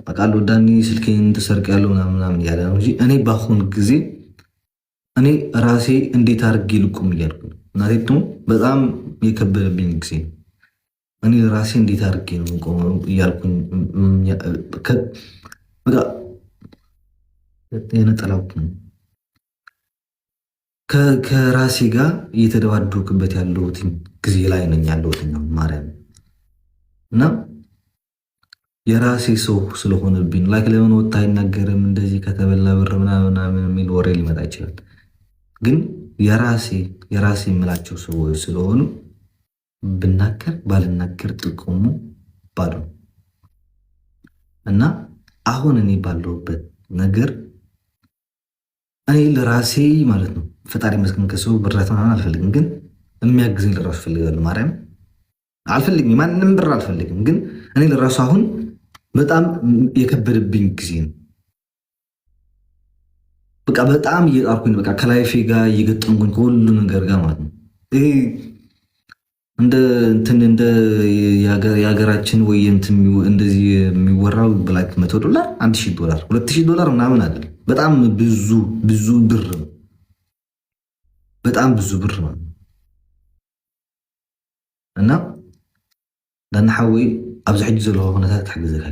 አቃሉ ዳኒ ስልኬን ተሰርቀያለሁ ምናምን ያለ ነው እንጂ እኔ ባሁን ጊዜ እኔ ራሴ እንዴት አድርጌ ልቁም እያልኩ ነው። እናቴ ደግሞ በጣም የከበደብኝ ጊዜ እኔ ራሴ እንዴት አድርጌ ነው የምቆመው እያልኩኝ በቃ የነጠላኩ ከራሴ ጋር እየተደባደብኩበት ያለሁት ጊዜ ላይ ነኝ ያለሁት ማርያም እና የራሴ ሰው ስለሆነብኝ ላይክ ለምን ወጣ አይናገርም እንደዚህ ከተበላ ብር ምናምን የሚል ወሬ ሊመጣ ይችላል። ግን የራሴ የምላቸው ሰዎች ስለሆኑ ብናገር ባልናገር ጥቅሙ ባዶ እና አሁን እኔ ባለሁበት ነገር እኔ ለራሴ ማለት ነው ፈጣሪ መስገን ከሰው ብራት ምናምን አልፈልግም፣ ግን የሚያግዘኝ ለራሱ ፈልጋለሁ። ማርያም አልፈልግም፣ ማንንም ብር አልፈልግም፣ ግን እኔ ለራሱ አሁን በጣም የከበደብኝ ጊዜ ነው። በቃ በጣም እየጣርኩኝ በቃ ከላይፌ ጋር እየገጠምኩኝ ከሁሉ ነገር ጋር ማለት ነው። ይሄ እንደ የሀገራችን ወይ እንደዚህ የሚወራው ብላክ $100 $1000 $2000 ምናምን አይደለም። በጣም ብዙ ብር ነው። በጣም ብዙ ብር ነው እና ዳና ሓወይ ኣብዚ ሕጂ ዘለዎ ኩነታት ክሕግዘካ